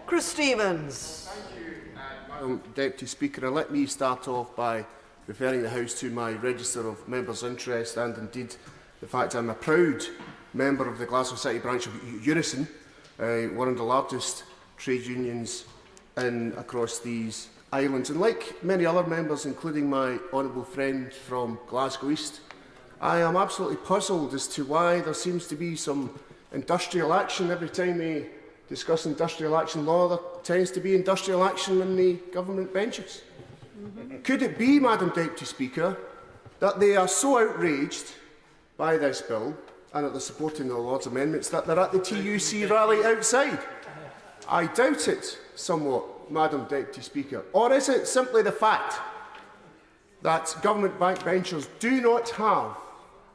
Chris Stephens. Thank you, Madam Deputy Speaker. And let me start off by referring the House to my register of members' interest and indeed the fact I'm a proud member of the Glasgow City branch of Unison, one of the largest trade unions across these islands. And like many other members, including my honourable friend from Glasgow East, I am absolutely puzzled as to why there seems to be some industrial action. Every time we discuss industrial action law, there tends to be industrial action in the government benches. Could it be, Madam Deputy Speaker, that they are so outraged by this bill and that they're supporting the Lord's amendments that they're at the TUC rally outside? I doubt it somewhat, Madam Deputy Speaker. Or is it simply the fact that government backbenchers do not have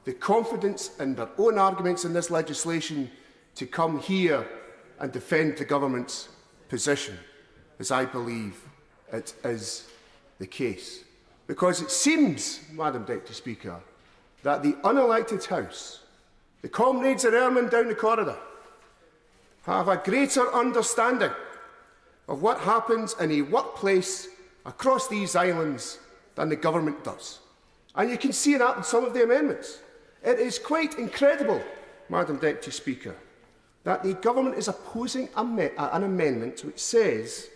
the confidence in their own arguments in this legislation to come here and defend the government's position, as I believe it is the case? Because it seems, Madam Deputy Speaker, that the unelected House, the comrades at Ermine down the corridor, have a greater understanding of what happens in a workplace across these islands than the government does. And you can see that in some of the amendments. It is quite incredible, Madam Deputy Speaker, that the government is opposing an amendment which says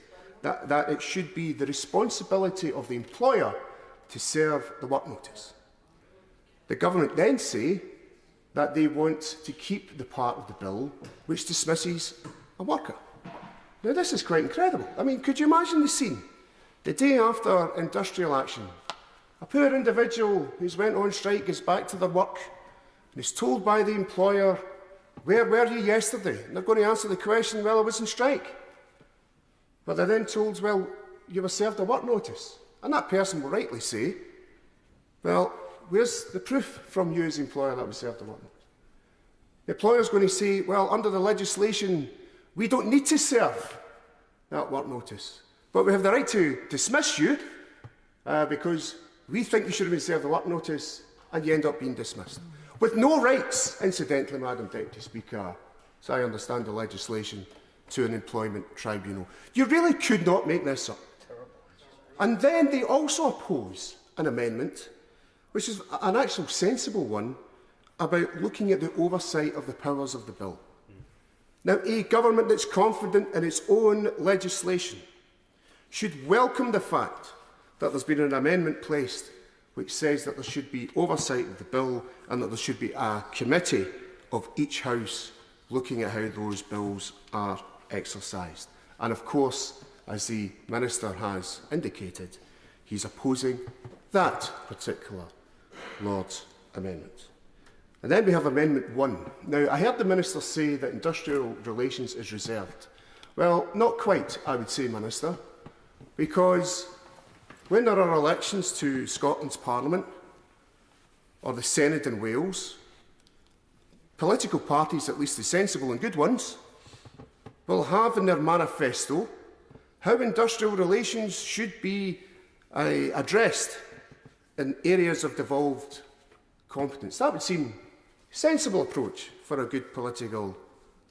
that it should be the responsibility of the employer to serve the work notice. The government then say that they want to keep the part of the bill which dismisses a worker. Now, this is quite incredible. I mean, could you imagine the scene? The day after industrial action, a poor individual who's went on strike gets back to their work and is told by the employer, "Where were you yesterday?" And they're going to answer the question, "Well, I was on strike." But they're then told, "Well, you were served a work notice." And that person will rightly say, "Well, where's the proof from you as the employer that I was served a work notice?" The employer's going to say, "Well, under the legislation, we don't need to serve that work notice, but we have the right to dismiss you because we think you should have been served a work notice," and you end up being dismissed. With no rights, incidentally, Madam Deputy Speaker, as I understand the legislation, to an employment tribunal. You really could not make this up. And then they also oppose an amendment, which is an actual sensible one, about looking at the oversight of the powers of the bill. Now, a government that's confident in its own legislation should welcome the fact that there's been an amendment placed which says that there should be oversight of the bill and that there should be a committee of each House looking at how those bills are exercised. And of course, as the Minister has indicated, he's opposing that particular Lord's amendment. And then we have Amendment 1. Now, I heard the Minister say that industrial relations is reserved. Well, not quite, I would say, Minister, because when there are elections to Scotland's Parliament or the Senate in Wales, political parties, at least the sensible and good ones, will have in their manifesto how industrial relations should be addressed in areas of devolved competence. That would seem a sensible approach for a good political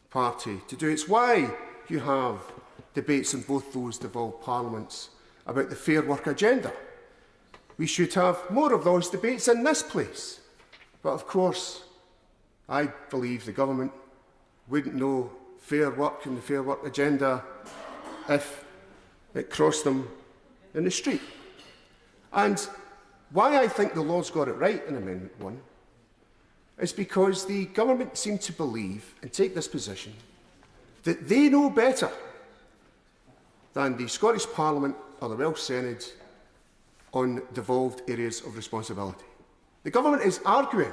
party to do. It's why you have debates in both those devolved parliaments about the Fair Work agenda. We should have more of those debates in this place. But of course, I believe the government wouldn't know fair work and the Fair Work agenda if it crossed them in the street. And why I think the Lord's got it right in Amendment 1 is because the government seem to believe and take this position that they know better than the Scottish Parliament or the Welsh Senate on devolved areas of responsibility. The government is arguing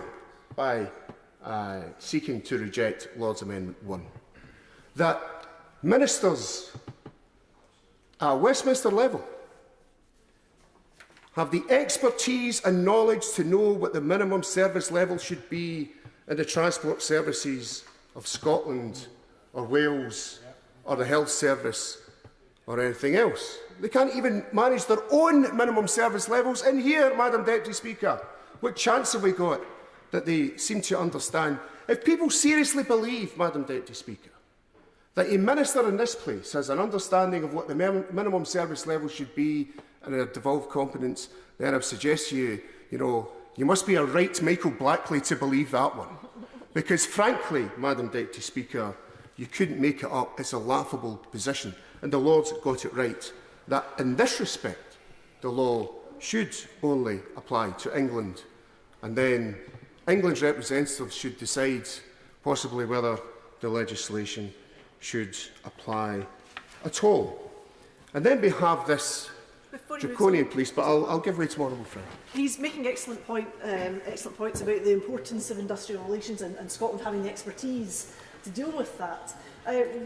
by seeking to reject Lord's Amendment 1 that ministers at Westminster level have the expertise and knowledge to know what the minimum service level should be in the transport services of Scotland or Wales or the health service or anything else. They can't even manage their own minimum service levels in here, Madam Deputy Speaker. What chance have we got that they seem to understand? If people seriously believe, Madam Deputy Speaker, that a minister in this place has an understanding of what the minimum service level should be and a devolved competence, then I would suggest to you, you must be a right Michael Blackley to believe that one. Because frankly, Madam Deputy Speaker, you couldn't make it up. It's a laughable position. And the Lord's got it right, that in this respect, the law should only apply to England. And then England's representatives should decide possibly whether the legislation should apply at all. And then we have this draconian police, but I'll give way to my honourable friend. He's making excellent points about the importance of industrial relations and Scotland having the expertise to deal with that.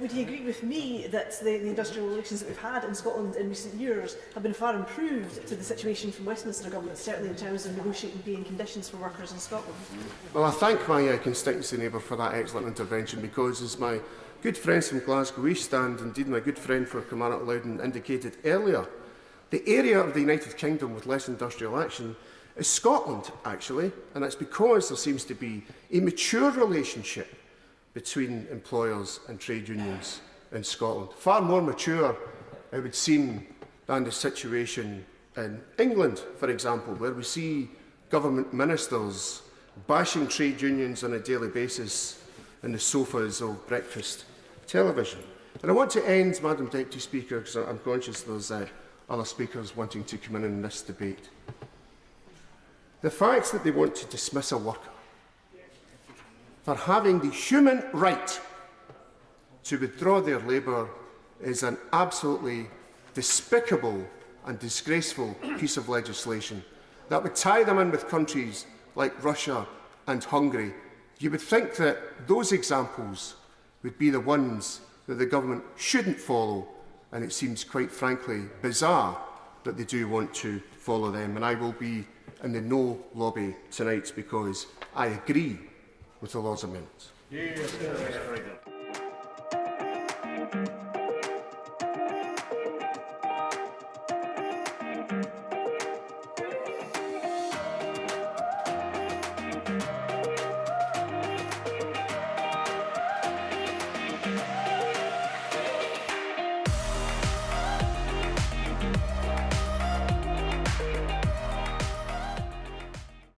Would he agree with me that the industrial relations that we've had in Scotland in recent years have been far improved to the situation from Westminster Government, certainly in terms of negotiating pay and conditions for workers in Scotland? Well, I thank my constituency neighbour for that excellent intervention, because as my good friends from Glasgow East and indeed my good friend for Kilmarnock Loudon indicated earlier, the area of the United Kingdom with less industrial action is Scotland, actually, and it's because there seems to be a mature relationship between employers and trade unions in Scotland. Far more mature, it would seem, than the situation in England, for example, where we see government ministers bashing trade unions on a daily basis in the sofas of breakfast television. And I want to end, Madam Deputy Speaker, because I'm conscious there's other speakers wanting to come in this debate. The fact that they want to dismiss a worker for having the human right to withdraw their labour is an absolutely despicable and disgraceful piece of legislation that would tie them in with countries like Russia and Hungary. You would think that those examples would be the ones that the government shouldn't follow, and it seems quite frankly bizarre that they do want to follow them. And I will be in the no lobby tonight because I agree with the Lord's amendments. Yeah.